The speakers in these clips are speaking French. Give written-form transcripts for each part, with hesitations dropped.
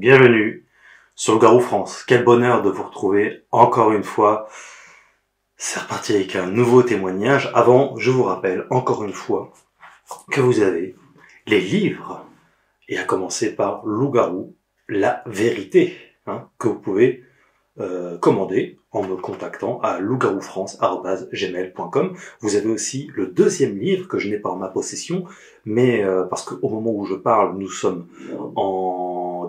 bienvenue sur Loup-Garou France. Quel bonheur de vous retrouver encore une fois. C'est reparti avec un nouveau témoignage. Avant, je vous rappelle encore une fois que vous avez les livres, et à commencer par Loup-Garou, la vérité, que vous pouvez commander en me contactant à loup-garoufrance@gmail.com. Vous avez aussi le deuxième livre que je n'ai pas en ma possession, mais parce qu'au moment où je parle, nous sommes en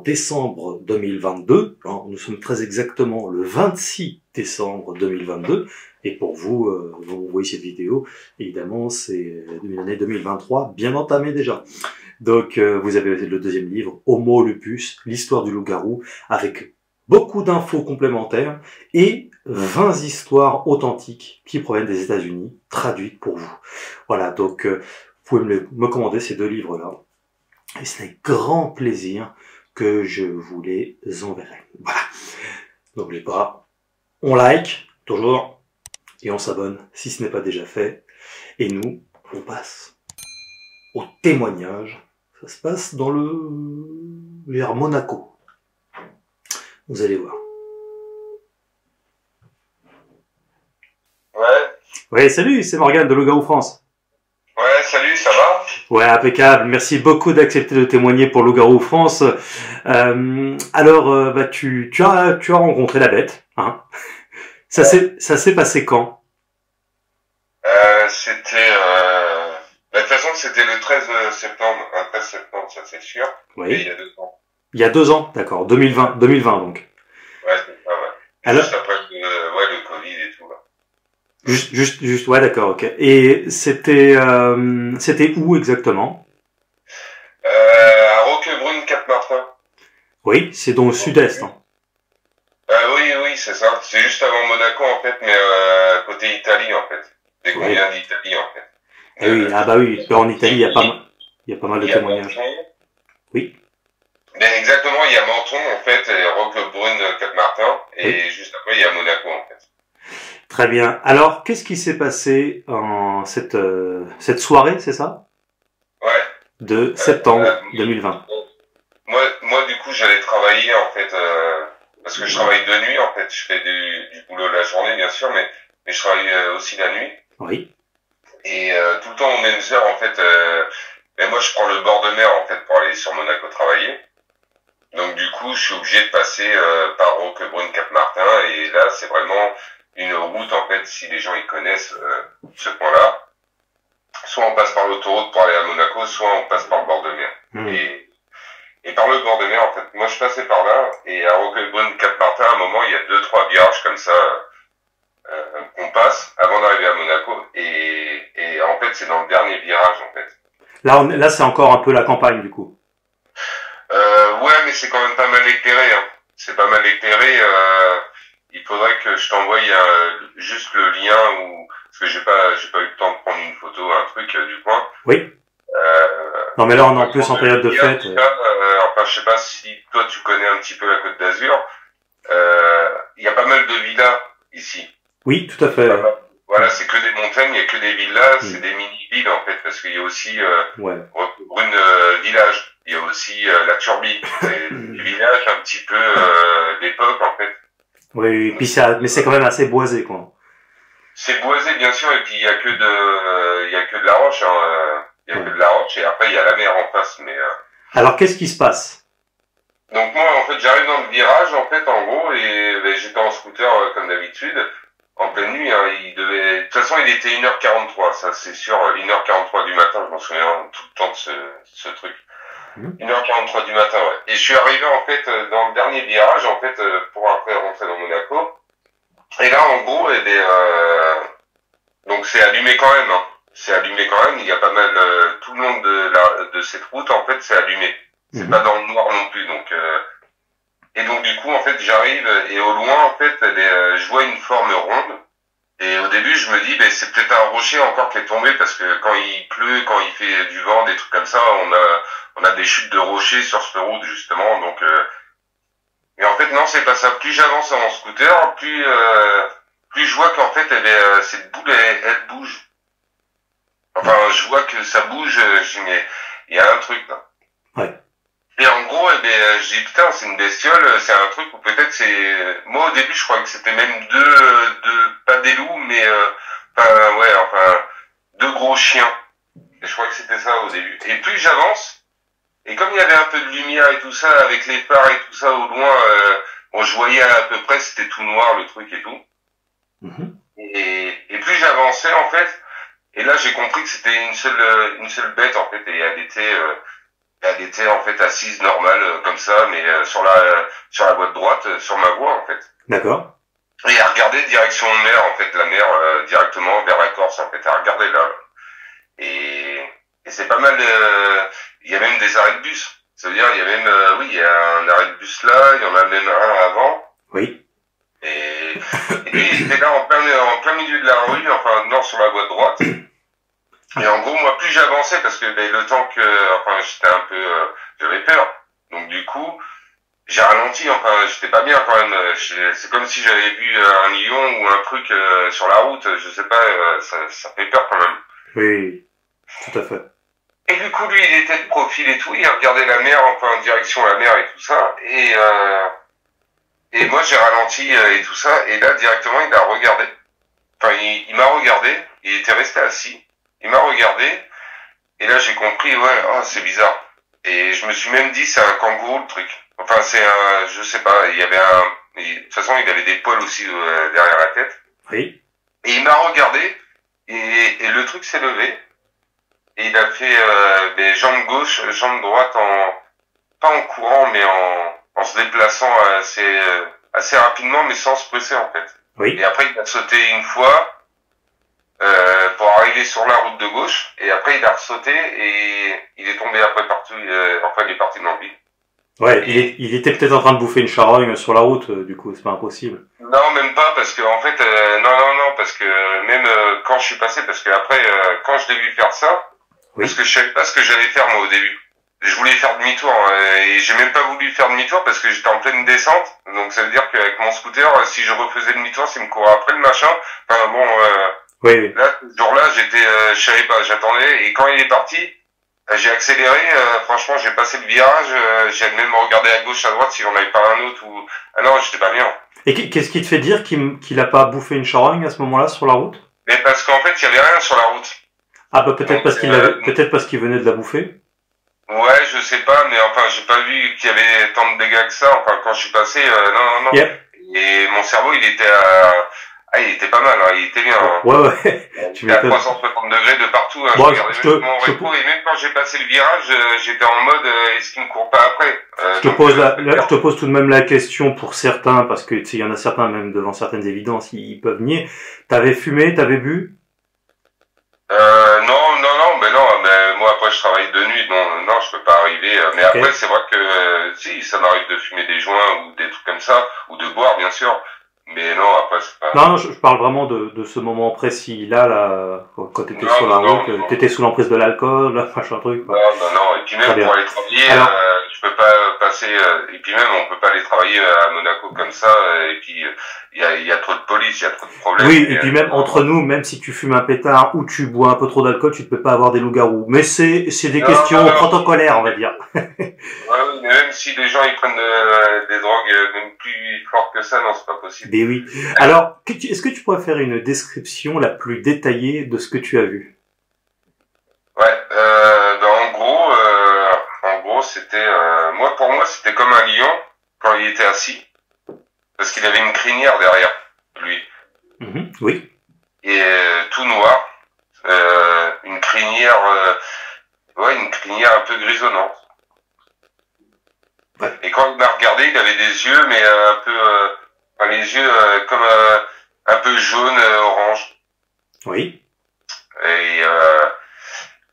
décembre 2022, nous sommes très exactement le 26 décembre 2022, et pour vous, vous voyez cette vidéo, évidemment, c'est une année 2023 bien entamée déjà. Donc, vous avez le deuxième livre, Homo Lupus, l'histoire du loup-garou, avec beaucoup d'infos complémentaires et 20 histoires authentiques qui proviennent des États-Unis, traduites pour vous. Voilà, donc vous pouvez me commander ces deux livres-là. Et c'est avec grand plaisir que je vous les enverrai. Voilà. N'oubliez pas, on like, toujours, et on s'abonne si ce n'est pas déjà fait. Et nous, on passe au témoignage. Ça se passe dans vers Monaco. Vous allez voir. Ouais. Ouais, salut, c'est Morgane de Loup-Garou France. Ouais, salut, ça va? Ouais, impeccable. Merci beaucoup d'accepter de témoigner pour Loup-Garou France. Alors, tu as rencontré la bête, hein? Ça s'est passé quand? De toute façon, c'était le 13 septembre, un 13 septembre, ça c'est sûr. Oui. Mais il y a 2 ans. Il y a 2 ans, d'accord. 2020 donc. Ouais, c'est ça, ouais. Alors, juste après le Covid et tout, là. Juste, ouais, d'accord, ok. Et c'était où exactement? À Roquebrune, Cap-Martin. Oui, c'est dans le sud-est, hein. Oui, c'est ça. C'est juste avant Monaco, en fait, mais côté Italie, en fait. Dès qu'on vient d'Italie, en fait. Eh oui, ah bah oui, en Italie, il y a pas mal de témoignages. Oui. Mais exactement, il y a Menton, en fait, et Roquebrune, Cap-Martin, et Oui. juste après, il y a Monaco, en fait. Très bien. Alors, qu'est-ce qui s'est passé en cette soirée, c'est ça? Ouais. De septembre 2020. Moi, du coup, j'allais travailler, en fait, parce que je travaille de nuit, en fait. Je fais du boulot la journée, bien sûr, mais je travaille aussi la nuit. Oui. Et tout le temps aux mêmes heures, en fait, et moi, je prends le bord de mer, en fait, pour aller sur Monaco travailler. Donc, du coup, je suis obligé de passer par Roquebrune-Cap-Martin, et là, c'est vraiment une route, en fait, si les gens y connaissent ce point-là. Soit on passe par l'autoroute pour aller à Monaco, soit on passe par le bord de mer. Et par le bord de mer, en fait, moi je passais par là, et à Roquebrune-Cap-Martin, à un moment, il y a 2-3 virages comme ça qu'on passe avant d'arriver à Monaco, et en fait, c'est dans le dernier virage, en fait. Là, c'est encore un peu la campagne, du coup. Ouais, mais c'est quand même pas mal éclairé, hein. C'est pas mal éclairé, il faudrait que je t'envoie juste le lien parce que j'ai pas eu le temps de prendre une photo, un truc du coin. Oui. Non, mais là, on est en plus en période de fête. Enfin, je sais pas si toi tu connais un petit peu la Côte d'Azur. Il y a pas mal de villas ici. Oui, tout à fait. Voilà, c'est que des montagnes, il y a que des villas, c'est des mini-villes en fait, parce qu'il y a aussi Roquebrune village. Il y a aussi la Turbie, c'est des villages un petit peu d'époque en fait. Oui, puis mais c'est quand même assez boisé, quoi. C'est boisé bien sûr, et puis il y a que de la roche, il y a que de la roche, et après il y a la mer en face, mais. Alors qu'est-ce qui se passe? Donc moi en fait j'arrive dans le virage en fait en gros, et j'étais en scooter comme d'habitude, en pleine nuit, hein, de toute façon il était 1h43, ça c'est sûr, 1h43 du matin, je m'en souviens tout le temps de ce truc. 1h43 du matin, ouais. Et je suis arrivé en fait dans le dernier virage en fait pour après rentrer dans Monaco. Et là en gros, donc c'est allumé quand même, hein. C'est allumé quand même. Il y a pas mal tout le long de cette route en fait c'est allumé. C'est pas dans le noir non plus, donc. Et donc du coup en fait j'arrive et au loin en fait je vois une forme ronde. Et au début, je me dis, c'est peut-être un rocher encore qui est tombé parce que quand il pleut, quand il fait du vent, des trucs comme ça, on a des chutes de rochers sur cette route justement. Donc, mais en fait, non, c'est pas ça. Plus j'avance en scooter, plus je vois qu'en fait, cette boule, elle bouge. Enfin, je vois que ça bouge. Je dis, mais il y a un truc là. Ouais. Et en gros, eh ben, j'ai dit putain, c'est une bestiole, c'est un truc où peut-être c'est... Moi au début, je croyais que c'était même pas des loups, mais enfin, ouais, enfin, deux gros chiens. Et je croyais que c'était ça au début. Et plus j'avance, et comme il y avait un peu de lumière et tout ça, avec les phares et tout ça au loin, bon, je voyais à peu près, c'était tout noir le truc et tout. Mhm. Et plus j'avançais en fait, et là j'ai compris que c'était une seule bête en fait, et elle était en fait assise normale comme ça, mais sur la voie de droite, sur ma voie en fait. D'accord. Et elle regardait direction mer en fait, la mer directement vers la Corse en fait, elle regardait là. Et, et c'est pas mal. Il y a même des arrêts de bus. Ça veut dire il y a même oui, il y a un arrêt de bus là, il y en a même un avant. Oui. Et lui il était là en plein milieu de la rue, enfin non sur la voie de droite. Et en gros, moi, plus j'avançais, parce que ben, le temps que, enfin, j'étais un peu, j'avais peur. Donc du coup, j'ai ralenti. Enfin, j'étais pas bien quand même. C'est comme si j'avais vu un lion ou un truc sur la route. Je sais pas, ça fait peur quand même. Oui. Tout à fait. Et du coup, lui, il était de profil et tout. Il regardait la mer, enfin, en direction la mer et tout ça. Et moi, j'ai ralenti et tout ça. Et là, directement, il a regardé. Enfin, il m'a regardé. Il était resté assis. Il m'a regardé. Et là, j'ai compris, ouais, oh, c'est bizarre. Et je me suis même dit, c'est un kangourou, le truc. Enfin, c'est un, je sais pas, il y avait de toute façon, il avait des poils aussi derrière la tête. Oui. Et il m'a regardé, et le truc s'est levé. Et il a fait des jambes gauche, jambes droite pas en courant, mais en se déplaçant assez rapidement, mais sans se presser, en fait. Oui. Et après, il a sauté une fois, pour arriver sur la route de gauche, et après il a ressauté et il est tombé après partout, enfin il est parti dans le vide. Ouais, il était peut-être en train de bouffer une charogne sur la route, du coup, c'est pas impossible. Non, même pas, parce que en fait, non, parce que même quand je suis passé, parce que après, quand je l'ai vu faire ça, Oui. parce que je savais pas ce que j'allais faire moi au début. Je voulais faire demi-tour, et j'ai même pas voulu faire demi-tour parce que j'étais en pleine descente, donc ça veut dire qu'avec mon scooter, si je refaisais demi-tour, s'il me courait après le machin, enfin bon... Oui. Là, ce jour-là, je savais pas, j'attendais, et quand il est parti, j'ai accéléré, franchement, j'ai passé le virage, j'ai même regardé à gauche, à droite, si j'en avais pas un autre ou... Ah non, j'étais pas bien. Et qu'est-ce qui te fait dire qu'il a pas bouffé une charogne à ce moment-là sur la route? Mais parce qu'en fait, il y avait rien sur la route. Ah bah peut-être parce qu'il venait de la bouffer. Ouais, je sais pas, mais enfin, j'ai pas vu qu'il y avait tant de dégâts que ça, enfin, quand je suis passé, non. Yep. Et mon cerveau, il était il était pas mal, hein, il était bien. Hein. Ouais. Il était à 360 degrés de partout. Hein, Bon, je regardais même mon rétro, et même quand j'ai passé le virage, j'étais en mode est-ce qu'il me court pas après je te pose tout de même la question pour certains, parce que tu sais, il y en a certains, même devant certaines évidences, ils peuvent nier. T'avais fumé, t'avais bu? Non, mais moi après je travaille de nuit, non, je peux pas arriver. Mais okay. Après c'est vrai que si ça m'arrive de fumer des joints ou des trucs comme ça, ou de boire bien sûr. Mais non, après c'est pas... Non, je parle vraiment de ce moment précis là, quand t'étais sur la route, t'étais sous l'emprise de l'alcool, machin truc. Quoi. Non, et puis même pour aller travailler, alors, je peux pas passer, et puis même on peut pas aller travailler à Monaco comme ça, et puis il y a trop de police, il y a trop de problèmes. Oui, et puis même entre nous, même si tu fumes un pétard ou tu bois un peu trop d'alcool, tu ne peux pas avoir des loups-garous. Mais c'est des questions protocolaires, on va dire. Ouais, mais même si les gens ils prennent des drogues même plus fortes que ça, non, c'est pas possible. Mais oui. Alors, est-ce que tu pourrais faire une description la plus détaillée de ce que tu as vu? Ouais, en gros, c'était, pour moi, c'était comme un lion quand il était assis, parce qu'il avait une crinière derrière lui. Mmh, oui. Et tout noir, une crinière un peu grisonnante. Ouais. Et quand il m'a regardé, il avait des yeux, mais un peu, les yeux comme un peu jaune, orange. Oui. Et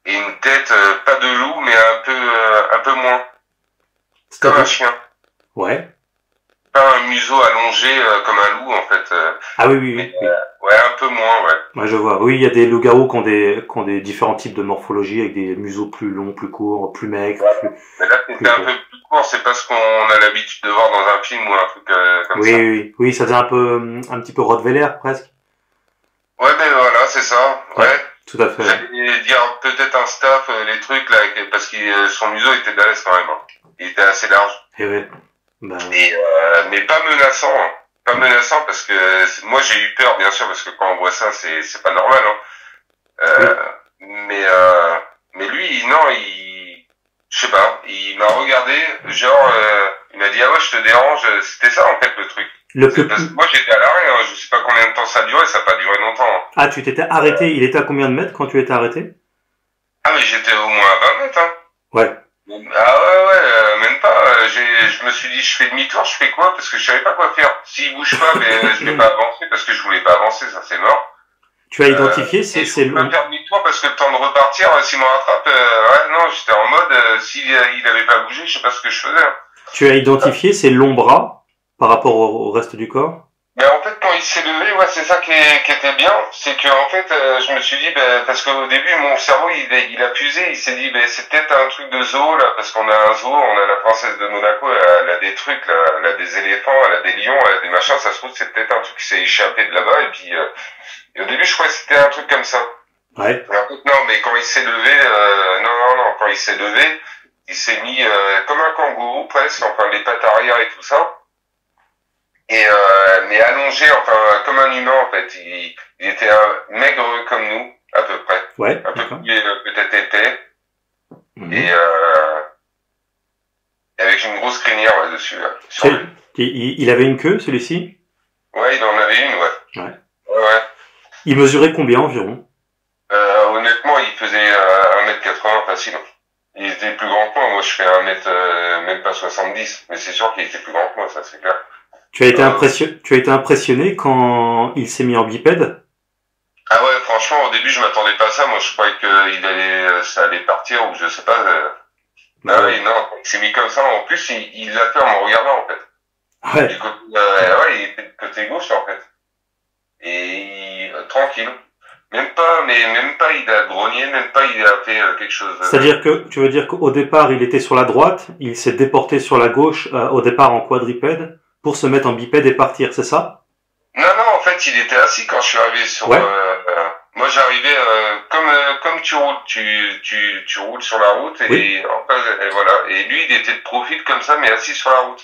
une tête, pas de loup, mais un peu moins. Comme un chien. Ouais. Pas un museau allongé comme un loup, en fait. Ah oui. Ouais, un peu moins, ouais. Ouais, je vois. Oui, il y a des loups-garous qui ont des différents types de morphologie, avec des museaux plus longs, plus courts, plus maigres. Ouais. Mais là, c'était un peu plus court, c'est parce qu'on a l'habitude de voir dans un film ou un truc comme ça. Oui, ça faisait un petit peu Rottweiler, presque. Ouais, ben voilà, c'est ça, ouais. Tout à fait. J'allais dire peut-être un staff, les trucs, là, parce que son museau était balèze quand même. Hein. Il était assez large. Et ouais. Bah, Mais pas menaçant. Hein. Pas menaçant parce que moi j'ai eu peur, bien sûr, parce que quand on voit ça, c'est pas normal. Hein. Mais lui, non, je sais pas, il m'a regardé, genre, il m'a dit ah ouais, je te dérange. C'était ça en fait le truc. Parce que moi j'étais à l'arrêt, hein. Je sais pas combien de temps ça a duré, ça a pas duré longtemps. Hein. Ah, tu t'étais arrêté. Il était à combien de mètres quand tu étais arrêté? Ah mais j'étais au moins à 20 mètres. Hein. Ouais. Ah ouais, même pas. Je me suis dit, je fais demi-tour, je fais quoi? Parce que je savais pas quoi faire. S'il bouge pas, mais je vais pas avancer parce que je voulais pas avancer, ça c'est mort. Tu as identifié, c'est je peux pas faire demi-tour parce que le temps de repartir, s'il me rattrape, ouais, non, j'étais en mode, s'il il avait pas bougé, je sais pas ce que je faisais. Tu as identifié, c'est long bras par rapport au reste du corps? Mais en fait, quand il s'est levé, ouais, c'est ça qui était bien, c'est que en fait, je me suis dit, parce qu'au début, mon cerveau, il a fusé, il s'est dit, c'est peut-être un truc de zoo là, parce qu'on a un zoo, on a la princesse de Monaco, elle a des trucs, là, elle a des éléphants, elle a des lions, elle a des machins, ça se trouve, c'est peut-être un truc qui s'est échappé de là-bas, et puis, et au début, je croyais que c'était un truc comme ça. Ouais. Et en fait, non, mais quand il s'est levé, non, quand il s'est levé, il s'est mis comme un kangourou presque, enfin les pattes arrière et tout ça. Et mais allongé, enfin comme un humain en fait. Il était maigre comme nous, à peu près. Ouais. Un peu plus peut-être épais. Mmh. Et avec une grosse crinière dessus. Là, sur lui. Il avait une queue, celui-ci? Ouais, il en avait une, ouais. Ouais. Il mesurait combien environ? Honnêtement, il faisait 1m80 facile. Il était plus grand que moi. Moi, je fais 1m, même pas 70. Mais c'est sûr qu'il était plus grand que moi, ça c'est clair. Tu as été impressionné quand il s'est mis en bipède? Ah ouais, franchement, au début, je m'attendais pas à ça. Moi, je croyais que ça allait partir ou je sais pas. Ah oui, non, il s'est mis comme ça. En plus, il l'a fait en me regardant, en fait. Ouais. Du côté, ouais, il était de côté gauche, en fait. Et tranquille. Même pas, il a grogné, même pas, il a fait quelque chose. C'est-à-dire que, tu veux dire qu'au départ, il était sur la droite, il s'est déporté sur la gauche, au départ en quadrupède, pour se mettre en bipède et partir, c'est ça? Non, en fait, il était assis quand je suis arrivé sur. Ouais. Moi, j'arrivais comme tu roules, tu roules sur la route et, oui. Et voilà. Et lui, il était de profil comme ça, mais assis sur la route.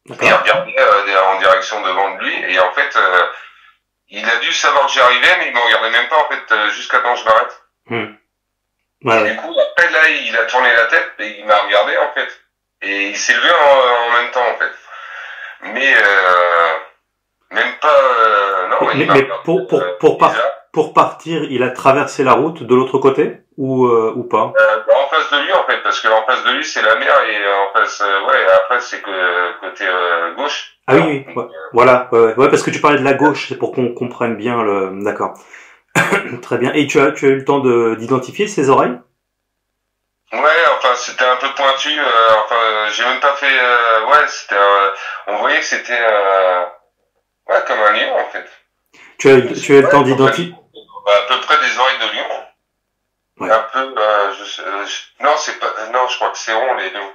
D'accord. Et il regardait en direction devant de lui. Et en fait, il a dû savoir que j'arrivais, mais il me regardait même pas en fait jusqu'à temps que je m'arrête. Ouais. Et du coup, après là, il a tourné la tête et il m'a regardé en fait. Et il s'est levé en même temps en fait. Mais même pas. Non. Mais pour partir, il a traversé la route de l'autre côté ou pas? En face de lui en fait, parce que en face de lui c'est la mer et en face, ouais. Après c'est que côté gauche. Ah oui. Ouais. Voilà. Ouais, parce que tu parlais de la gauche, c'est pour qu'on comprenne bien le. D'accord. Très bien. Et tu as eu le temps d'identifier ses oreilles? Ouais, enfin c'était un peu pointu. Enfin, j'ai même pas fait. Ouais, c'était. On voyait que c'était. Ouais, comme un lion en fait. Tu as eu le temps d'identifier? À peu près des oreilles de lion. Ouais. Un peu. Non, c'est pas. Non, je crois que c'est rond les lions.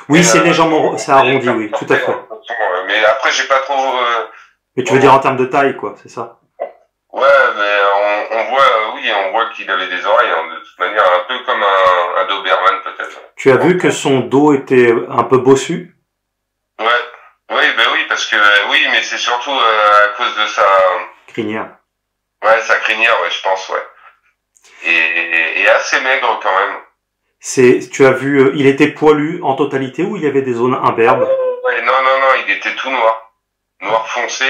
Oui, c'est légèrement, c'est arrondi, oui, tout à fait. Mais après, j'ai pas trop. Mais tu veux dire en termes de taille, quoi, c'est ça? Ouais, mais on voit qu'il avait des oreilles, hein, de toute manière, un peu comme un Doberman peut-être. Tu as vu que son dos était un peu bossu? Ouais, oui, parce que oui, mais c'est surtout à cause de sa crinière. Ouais, sa crinière, ouais, je pense, ouais. Et assez maigre quand même. Tu as vu, il était poilu en totalité ou il y avait des zones imberbes? Ouais, non, il était tout noir foncé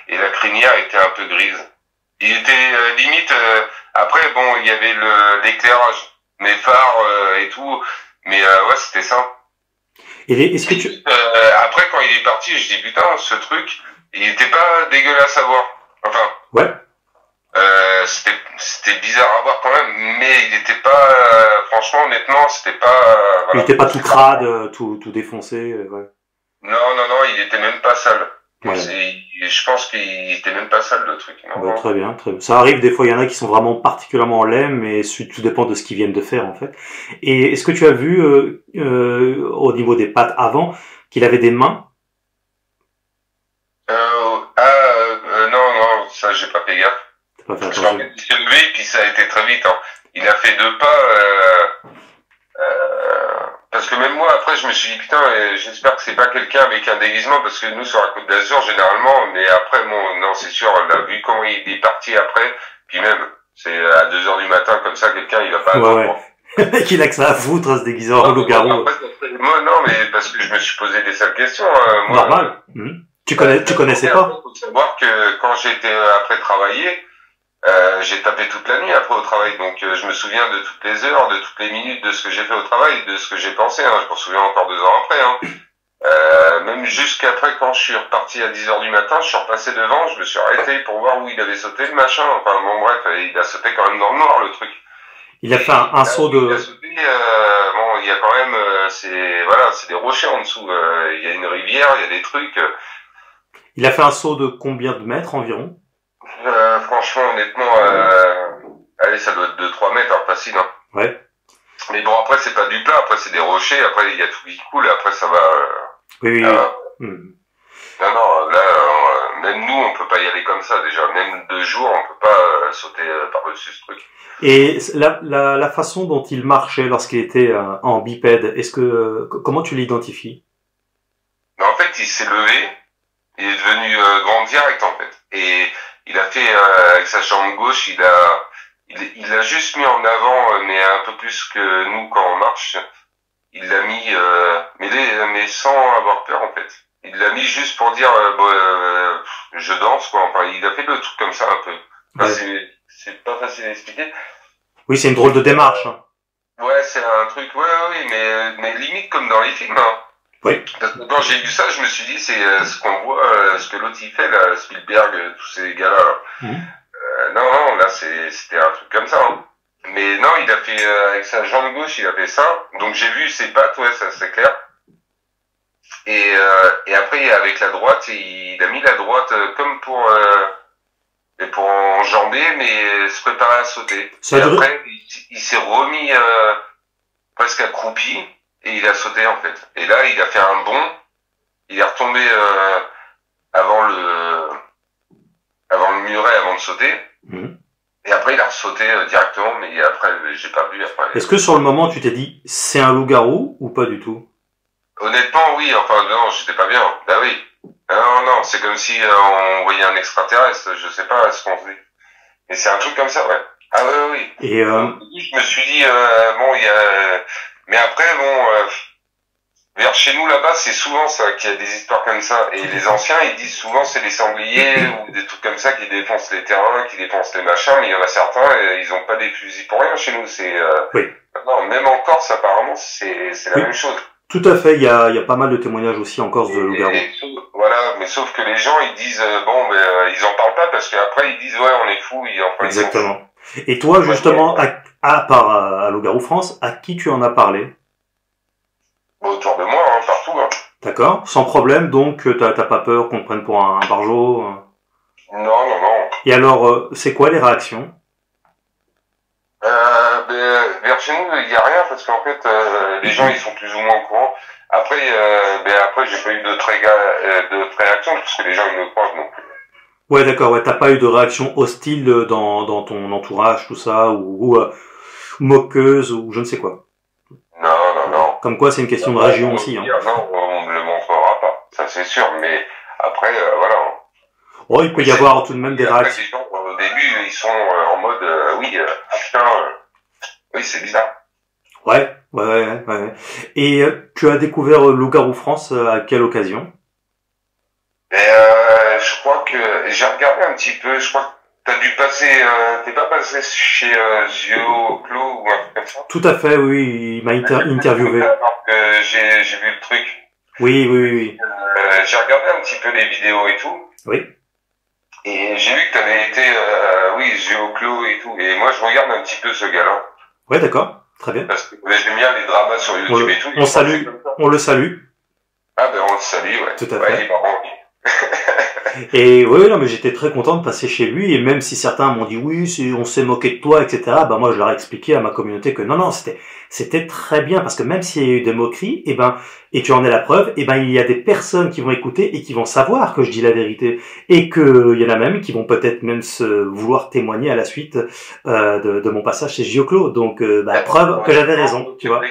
et la crinière était un peu grise. Il était limite. Après, bon, il y avait l'éclairage, mes phares et tout, mais ouais, c'était ça. Est-ce que après, quand il est parti, je dis putain, ce truc, il était pas dégueulasse à voir. Enfin. Ouais. C'était bizarre à voir quand même, mais il était pas, franchement, honnêtement, c'était pas. Voilà. Il était pas tout crade, tout défoncé, ouais. Non, il était même pas sale. Ouais. Je pense qu'il était même pas sale le truc. Non, bah, très bien. Ça arrive des fois, il y en a qui sont vraiment particulièrement laids, mais tout dépend de ce qu'ils viennent de faire en fait. Et est-ce que tu as vu au niveau des pattes avant qu'il avait des mains? Non, ça j'ai pas fait gaffe. Pas fait parce qu'en fait, il s'est levé et puis ça a été très vite. Hein. Il a fait 2 pas. Parce que même moi je me suis dit, putain, j'espère que c'est pas quelqu'un avec un déguisement, parce que nous, sur la Côte d'Azur, généralement, mais après, bon, non, c'est sûr, là, vu comment il est parti après, puis même, c'est à 2 heures du matin, comme ça, quelqu'un, il va pas attendre. Qu'il a que ça à foutre à se déguiser en loup-garou. Moi, non, mais parce que je me suis posé des sales questions. Moi, normal. Tu connaissais pas? Il faut savoir que quand j'ai été après travailler, j'ai tapé toute la nuit après au travail. Donc, je me souviens de toutes les heures, de toutes les minutes de ce que j'ai fait au travail, de ce que j'ai pensé. Je m'en souviens encore 2 ans après. Même jusqu'après, quand je suis reparti à 10 heures du matin, je suis repassé devant, je me suis arrêté pour voir où il avait sauté le machin. Enfin, bon, bref, il a sauté quand même dans le noir, le truc. Il a fait un saut de... Il a sauté, bon, il y a quand même, c'est des rochers en dessous. Il y a une rivière, il y a des trucs. Il a fait un saut de combien de mètres environ? Franchement, honnêtement, allez, ça doit être 2-3 mètres, facile, hein. Ouais. Mais bon, après, c'est pas du plat, après, c'est des rochers, après, il y a tout qui coule, après, ça va... Oui. Non, là, même nous, on peut pas y aller comme ça, déjà. Même 2 jours, on peut pas sauter par-dessus ce truc. Et la façon dont il marchait lorsqu'il était en bipède, comment tu l'identifies? En fait, il s'est levé, il est devenu grand direct, en fait. Et il a fait, avec sa jambe gauche, il a juste mis en avant, mais un peu plus que nous quand on marche. Il l'a mis, mais sans avoir peur, en fait. Il l'a mis juste pour dire, je danse, quoi. Enfin, il a fait le truc comme ça, un peu. Enfin, c'est pas facile à expliquer. Oui, c'est une drôle de démarche. Ouais, c'est un truc, oui, mais limite comme dans les films, hein. Oui. Parce que quand j'ai vu ça, je me suis dit, c'est ce qu'on voit, ce que l'autre il fait, là, Spielberg, tous ces gars-là. Non, là, c'était un truc comme ça, hein. Mais non, il a fait, avec sa jambe gauche, il a fait ça. Donc j'ai vu ses pattes, ouais, ça c'est clair. Et après, avec la droite, il a mis la droite comme pour enjamber, mais se préparer à sauter. Et après, il s'est remis presque accroupi, et il a sauté, en fait. Et là, il a fait un bond, il est retombé avant le muret, avant de sauter. Et après, il a ressauté directement, mais après, j'ai pas vu après. Est-ce que sur le moment, tu t'es dit, c'est un loup-garou ou pas du tout? Honnêtement, oui. Enfin, non, j'étais pas bien. Bah oui. Non, c'est comme si on voyait un extraterrestre. Je sais pas ce qu'on faisait. Mais c'est un truc comme ça, ouais. Ah oui. Et je me suis dit, bon, il y a... Mais après, bon... vers chez nous, là-bas, c'est souvent ça, qu'il y a des histoires comme ça. Et les anciens, ils disent souvent c'est les sangliers ou des trucs comme ça qui défoncent les terrains, qui défoncent les machins, mais il y en a certains, ils ont pas des fusils pour rien chez nous. oui. Non, même en Corse, apparemment, c'est la même chose. Tout à fait, il y a pas mal de témoignages aussi en Corse de loup-garou. Voilà, mais sauf que les gens, ils disent, ils en parlent pas parce qu'après, ils disent, ouais, on est fous. Exactement. Et toi, justement, à part à Loup-garou France, à qui tu en as parlé? Autour de moi, partout. D'accord, sans problème, donc t'as pas peur qu'on te prenne pour un barjot? Non. Et alors, c'est quoi les réactions? Vers chez nous, il y a rien parce qu'en fait, les gens ils sont plus ou moins au courant. Après, j'ai pas eu d'autres réactions parce que les gens ils me croient non plus. Ouais, d'accord, ouais, t'as pas eu de réaction hostile dans ton entourage, tout ça, ou moqueuse, ou je ne sais quoi. Non. Comme quoi, c'est une question de région aussi. Non, on ne le montrera pas, ça c'est sûr. Mais après, voilà. Oh, il peut y avoir tout de même des réactions. Les gens, au début, ils sont en mode, oui, c'est bizarre. Ouais. Et tu as découvert Loup-garou France à quelle occasion? Je crois que j'ai regardé un petit peu. Je crois que t'as dû passer. T'es pas passé chez Géoclo ou un truc comme ça? Tout à fait, oui. Il m'a interviewé. Alors que j'ai vu le truc. Oui. J'ai regardé un petit peu les vidéos et tout. Oui. Et j'ai vu que t'avais été, Géoclo et tout. Et moi, je regarde un petit peu ce gars-là. Ouais, d'accord. Très bien. Parce que j'aime bien les dramas sur YouTube et tout. On le salue. Ah ben on le salue, ouais. Tout à fait. Il est marrant. Et oui, non, mais j'étais très content de passer chez lui, et même si certains m'ont dit oui, on s'est moqué de toi, etc., bah moi je leur ai expliqué à ma communauté que non, c'était très bien, parce que même s'il y a eu des moqueries, et tu en es la preuve, il y a des personnes qui vont écouter et qui vont savoir que je dis la vérité, et que il y en a même qui vont peut-être même se vouloir témoigner à la suite de mon passage chez Gioclo, donc preuve que j'avais raison, tu vois.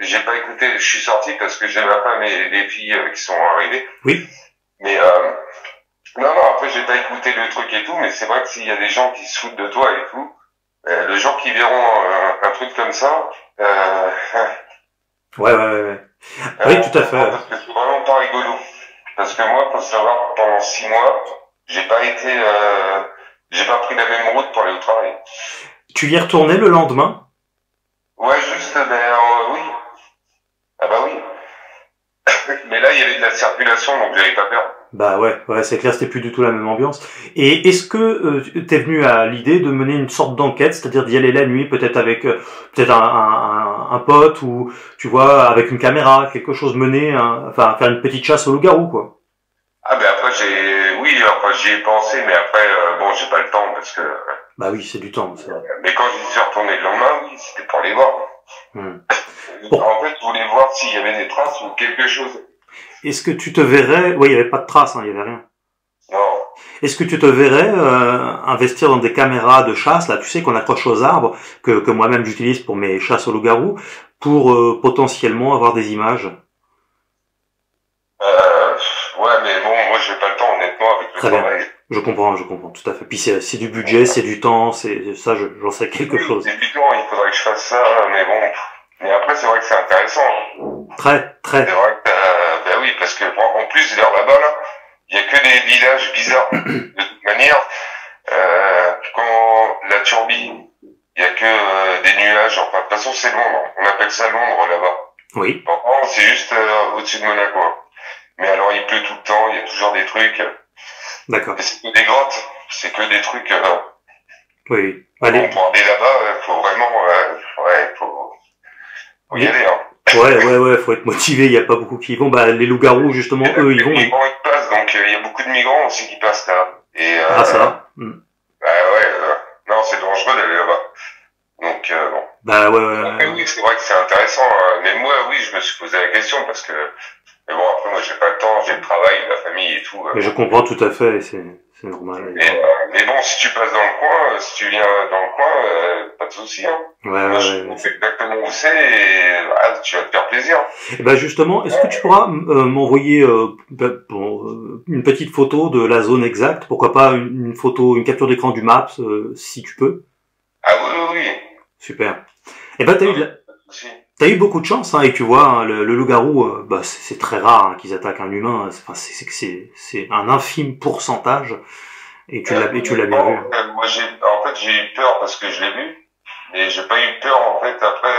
J'ai pas écouté, je suis sorti parce que j'ai ma femme et les filles qui sont arrivées. Oui. Mais non, après j'ai pas écouté le truc et tout, mais c'est vrai que s'il y a des gens qui se foutent de toi et tout, le jour qu'ils verront un truc comme ça, ouais. Oui, tout à fait. Parce que c'est vraiment pas rigolo. Parce que moi, faut savoir, pendant 6 mois, j'ai pas pris la même route pour aller au travail. Tu y es retourné le lendemain? Ouais, juste, oui. Ah bah oui. Mais là, il y avait de la circulation, donc j'avais pas peur. Bah ouais, c'est clair, c'était plus du tout la même ambiance. Et est-ce que t'es venu à l'idée de mener une sorte d'enquête, c'est-à-dire d'y aller la nuit, peut-être avec peut-être un pote, ou tu vois, avec une caméra, quelque chose, faire une petite chasse au loup-garou, quoi. Ah ben après j'y ai pensé, mais après bon, j'ai pas le temps parce que. Bah oui, c'est du temps, c'est vrai. Mais quand j'y suis retourné le lendemain, oui, c'était pour les voir. Bon. En fait, je voulais voir s'il y avait des traces ou quelque chose. Est-ce que tu te verrais... Oui, il y avait pas de traces, il y avait rien. Non. Est-ce que tu te verrais investir dans des caméras de chasse, là, tu sais, qu'on accroche aux arbres, que moi-même j'utilise pour mes chasses au loup-garou, pour potentiellement avoir des images? Ouais, mais bon, moi j'ai pas le temps, honnêtement, avec le travail. Bien. Je comprends, tout à fait. Puis c'est du budget, c'est du temps, c'est ça, j'en sais quelque chose. C'est du temps, il faudrait que je fasse ça, mais bon. Mais après, c'est vrai que c'est intéressant. Très. C'est vrai que ben oui, parce que en plus, vers là-bas, là, il y a que des villages bizarres. De toute manière, quand la turbine, il y a que des nuages. Enfin, de toute façon, c'est Londres. On appelle ça Londres là-bas. Oui. En France, c'est juste au-dessus de Monaco. Mais alors, il pleut tout le temps, il y a toujours des trucs. D'accord. Et c'est que des grottes, c'est que des trucs. Oui. Allez. Bon, pour aller là-bas, faut vraiment, faut y aller. Hein. Ouais, faut être motivé. Il y a pas beaucoup qui y vont. Bah, les loups-garous, justement, eux, ils vont. Les migrants, ils passent, donc il y a beaucoup de migrants aussi qui passent là. Et ça va. Bah ouais, non, c'est dangereux d'aller là-bas. Donc bon. Bah ouais. Après, oui, c'est vrai que c'est intéressant. Mais moi, oui, je me suis posé la question parce que. Mais bon, après, moi, j'ai pas le temps, j'ai le travail, la famille et tout. Mais je comprends tout à fait, c'est normal. Mais bon, si tu passes dans le coin, si tu viens dans le coin, pas de souci. Hein. Moi, je sais exactement où c'est et tu vas te faire plaisir. Et ben justement, est-ce que tu pourras m'envoyer une petite photo de la zone exacte, pourquoi pas une photo, une capture d'écran du Maps, si tu peux? Ah oui. Super. Et ben t'as eu beaucoup de chance, hein, et tu vois, hein, le loup-garou, c'est très rare hein, qu'ils attaquent un humain. C'est un infime pourcentage, et tu l'as bien vu. Moi, en fait, j'ai eu peur parce que je l'ai vu, mais j'ai pas eu peur en fait après,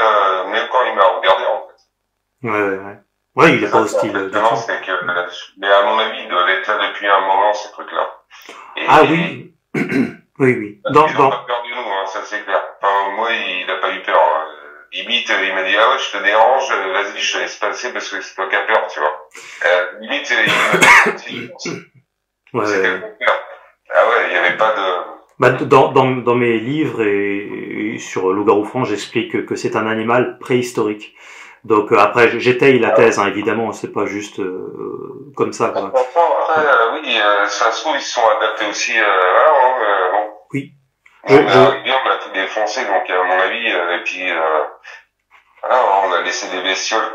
même quand il m'a regardé en fait. Ouais, il est pas hostile. Mais à mon avis, il doit être là depuis un moment ces trucs-là. Ah oui. Oui. Ils ont pas peur de nous, hein, ça c'est clair. Enfin, moi, il a pas eu peur. Hein. Limite, il m'a dit, ah ouais, je te dérange, vas-y, je te laisse passer parce que c'est toi qui as peur, tu vois. Limite, il m'a dit, ouais. Ah ouais, il y avait pas de... Dans mes livres et sur Loup-garou franc, j'explique que c'est un animal préhistorique. Donc après, j'étaye la thèse, hein, évidemment, c'est pas juste comme ça. Quoi. Après, oui, ça se trouve, ils se sont adaptés aussi, bon. Oui. On a tout défoncé, donc à mon avis, et puis on a laissé des bestioles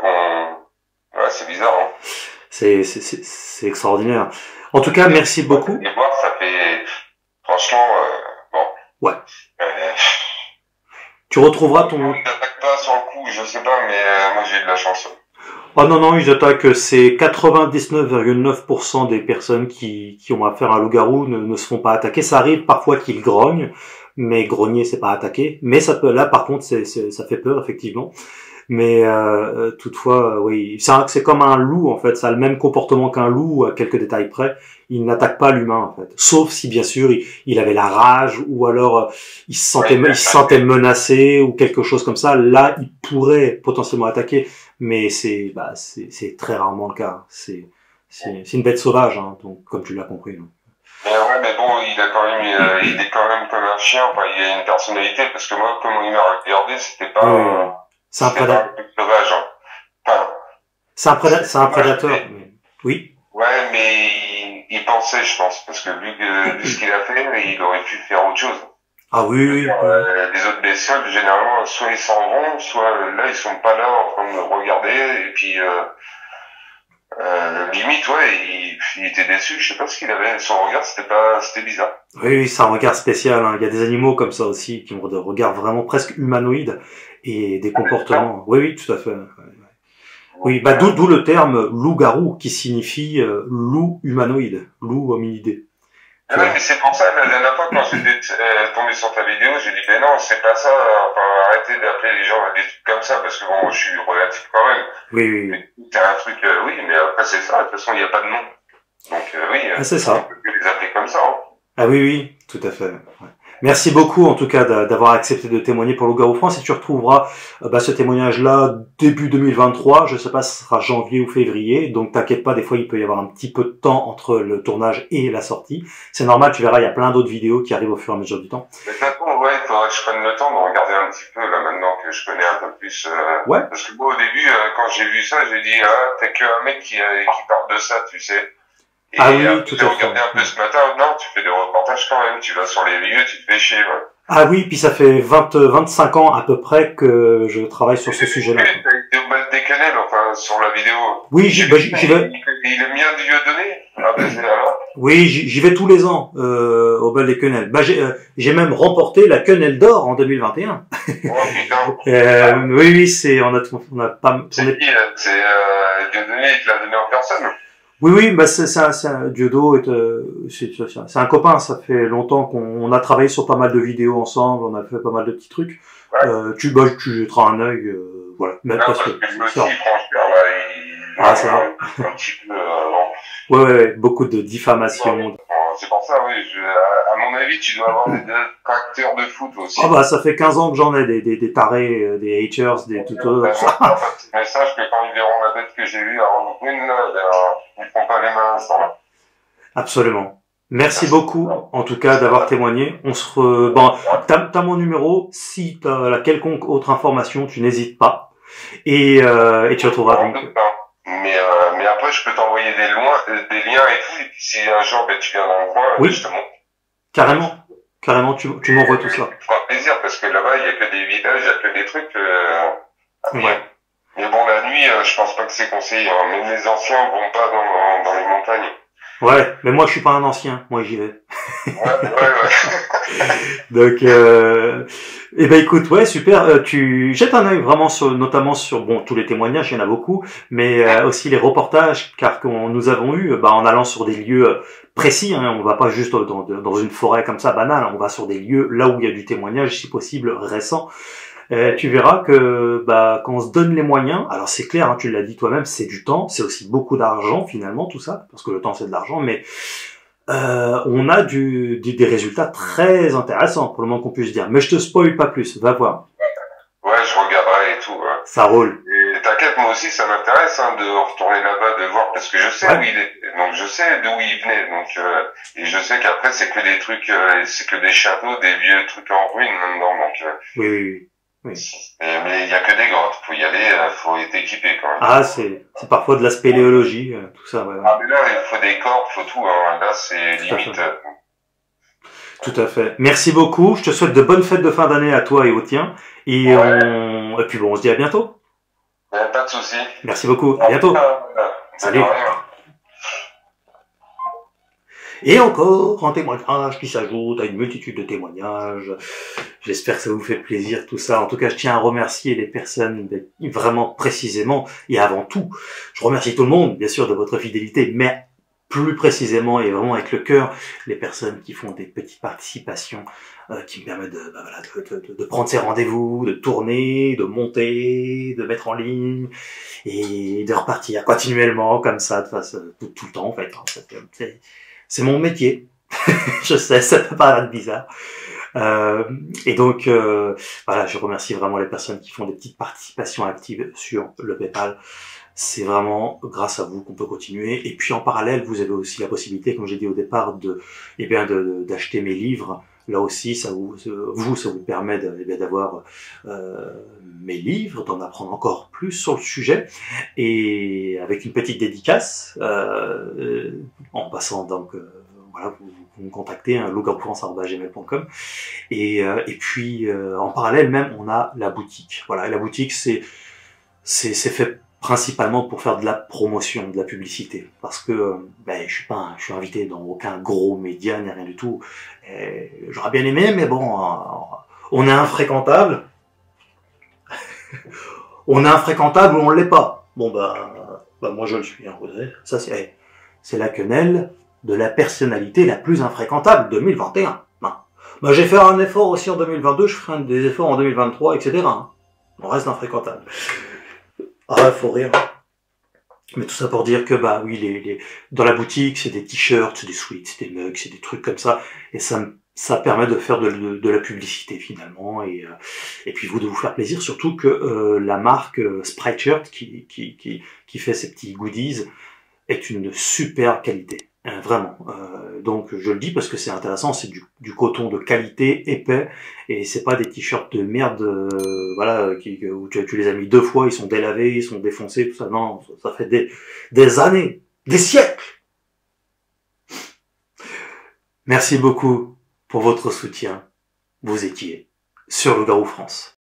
Ouais, c'est bizarre. Hein. C'est extraordinaire. En tout cas, merci beaucoup. Et voir, ça fait franchement bon. Ouais. Tu retrouveras ton. Ils n'attaquent pas sur le coup, je sais pas, mais moi j'ai eu de la chance. Oh non, ils attaquent. C'est 99,9% des personnes qui ont affaire à un loup-garou ne se font pas attaquer. Ça arrive parfois qu'ils grognent, mais grogner c'est pas attaquer. Mais ça peut, là par contre, ça fait peur effectivement. Mais toutefois, oui, c'est comme un loup en fait. Ça a le même comportement qu'un loup à quelques détails près. Il n'attaque pas l'humain en fait, sauf si bien sûr il avait la rage ou alors il se sentait menacé ou quelque chose comme ça. Là, il pourrait potentiellement attaquer, mais c'est très rarement le cas. C'est c'est une bête sauvage, hein, donc comme tu l'as compris. Donc. Mais ouais, mais bon, il a quand même, il est quand même comme un chien. Enfin, il a une personnalité parce que moi, comment il m'a regardé, c'était pas, c'est un prédateur sauvage. Hein. Enfin, c'est un prédateur. Mais... Oui. Ouais, mais il pensait, je pense, parce que vu ce qu'il a fait, il aurait pu faire autre chose. Ah oui, oui. Les autres bestioles, généralement, soit ils s'en vont, soit là, ils sont pas là en train de me regarder, et puis limite, ouais, il était déçu. Je sais pas ce qu'il avait. Son regard, c'était bizarre. Oui, c'est un regard spécial. Hein. Il y a des animaux comme ça aussi qui ont des regards vraiment presque humanoïdes et des comportements. Oui, oui, tout à fait. Oui, bah d'où le terme loup-garou qui signifie loup humanoïde, loup hominidé. Ouais, mais c'est pour ça, la dernière fois, quand j'étais tombé sur ta vidéo, j'ai dit, ben non, c'est pas ça, enfin, arrêtez d'appeler les gens des trucs comme ça, parce que bon, moi, je suis relatif quand même. Oui, oui. C'est un truc, oui, mais après, c'est ça, de toute façon, il n'y a pas de nom. Donc, oui, c'est ça. On peut les appeler comme ça, hein. Ah oui, oui, tout à fait. Ouais. Merci beaucoup en tout cas d'avoir accepté de témoigner pour Loup-garou France et tu retrouveras ce témoignage-là début 2023, je sais pas si ce sera janvier ou février, donc t'inquiète pas, des fois il peut y avoir un petit peu de temps entre le tournage et la sortie. C'est normal, tu verras, il y a plein d'autres vidéos qui arrivent au fur et à mesure du temps. Mais de toute façon, ouais, il faudrait que je prenne le temps de regarder un petit peu là maintenant que je connais un peu plus. Ouais. Parce que moi au début, quand j'ai vu ça, j'ai dit t'es qu'un mec qui parle de ça, tu sais. Et ah oui, tout à fait. J'ai regardé un peu ce matin, non, tu fais des reportages quand même, tu vas sur les lieux, tu te fais chier. Ouais. Ah oui, puis ça fait 25 ans à peu près que je travaille sur ce sujet-là. Tu as été au bal des Quenelles, enfin, sur la vidéo. Oui, j'y vais. Il est bien Dieudonné. Ah ben c'est alors. Oui, j'y vais tous les ans au bal des Quenelles. J'ai même remporté la Quenelle d'or en 2021. Oh putain. Oui, on a pas. C'est Dieudonné, il te l'a donné en personne. Oui, c'est un Diodo c'est un copain, ça fait longtemps qu'on a travaillé sur pas mal de vidéos ensemble, on a fait pas mal de petits trucs. Ouais. Tu jetteras un œil, voilà. Même parce que je me suis franchement là, c'est vrai. Un petit peu, ouais, beaucoup de diffamation. C'est pour ça, oui, à mon avis, tu dois avoir des acteurs de foot aussi. Ah ça fait 15 ans que j'en ai, des tarés, des haters, des tout ça. Mais sache que quand ils verront la bête que j'ai eue à Roquebrune, ils font pas les mains à l'instant là. Absolument. Merci beaucoup, en tout cas, d'avoir témoigné. T'as mon numéro. Si t'as la quelconque autre information, tu n'hésites pas. Et tu retrouveras donc. Mais après, je peux t'envoyer des liens et tout. Et puis si un jour, tu viens dans le coin, oui. Je te montre. Carrément, tu m'envoies tout ça. Ça fera plaisir parce que là-bas, il y a que des villages, il y a que des trucs. Ouais. Mais bon, la nuit, je pense pas que c'est conseillé. Hein. Même les anciens vont pas dans les montagnes. Ouais, mais moi je suis pas un ancien, moi j'y vais. Ouais. Donc, écoute, ouais, super. Tu jettes un œil vraiment notamment sur, tous les témoignages, il y en a beaucoup, mais aussi les reportages, car nous avons eu, en allant sur des lieux précis, hein, on va pas juste dans une forêt comme ça banale, on va sur des lieux là où il y a du témoignage, si possible récent. Tu verras que quand on se donne les moyens, alors c'est clair, hein, tu l'as dit toi-même, c'est du temps, c'est aussi beaucoup d'argent finalement tout ça, parce que le temps c'est de l'argent, mais on a des résultats très intéressants pour le moins qu'on puisse dire. Mais je te spoil pas plus, va voir. Ouais, je regarderai et tout. Ouais. Ça roule. Et t'inquiète, moi aussi ça m'intéresse de retourner là-bas, de voir, parce que je sais où il est, donc je sais d'où il venait, donc et je sais qu'après c'est que des trucs, c'est que des châteaux, des vieux trucs en ruine là-dedans, donc. Oui. Mais il y a que des grottes, faut y aller, faut être équipé quand même. Ah, c'est parfois de la spéléologie, tout ça. Ouais. Ah mais là il faut des cordes, faut tout, hein. Là c'est limite. Tout à fait. Merci beaucoup. Je te souhaite de bonnes fêtes de fin d'année à toi et aux tiens. Et puis on se dit à bientôt. Pas de souci. Merci beaucoup. À bientôt. Salut. Et encore un témoignage qui s'ajoute à une multitude de témoignages. J'espère que ça vous fait plaisir tout ça. En tout cas, je tiens à remercier les personnes vraiment précisément et avant tout. Je remercie tout le monde, bien sûr, de votre fidélité, mais plus précisément et vraiment avec le cœur, les personnes qui font des petites participations qui me permettent de prendre ces rendez-vous, de tourner, de monter, de mettre en ligne et de repartir continuellement comme ça, tout le temps en fait. C'est mon métier. Je sais, ça peut paraître bizarre. Et donc, je remercie vraiment les personnes qui font des petites participations actives sur le PayPal. C'est vraiment grâce à vous qu'on peut continuer. Et puis en parallèle, vous avez aussi la possibilité, comme j'ai dit au départ, d'acheter mes livres. Là aussi, ça vous permet d'avoir mes livres, d'en apprendre encore plus sur le sujet, et avec une petite dédicace, en passant donc voilà, vous me contactez, lougaoufrance@gmail.com, et puis en parallèle même, on a la boutique. Voilà, et la boutique c'est fait principalement pour faire de la promotion, de la publicité, parce que je suis invité dans aucun gros média ni rien du tout. J'aurais bien aimé, mais bon, on est infréquentable. On est infréquentable ou on l'est pas. Bon moi je le suis. Hein, vous savez. Ça c'est la quenelle de la personnalité la plus infréquentable 2021. Hein. J'ai fait un effort aussi en 2022, je ferai des efforts en 2023, etc. Hein. On reste infréquentable. Ah, faut rire. Mais tout ça pour dire que oui, dans la boutique, c'est des t-shirts, c'est des sweats, c'est des mugs, c'est des trucs comme ça, et ça permet de faire de la publicité finalement, et puis de vous faire plaisir, surtout que la marque Sprite Shirt qui fait ces petits goodies est une super qualité. Vraiment. Donc je le dis parce que c'est intéressant, c'est du coton de qualité, épais, et c'est pas des t-shirts de merde, où tu les as mis 2 fois, ils sont délavés, ils sont défoncés, tout ça. Non, ça fait des années, des siècles. Merci beaucoup pour votre soutien. Vous étiez sur Loup-Garou France.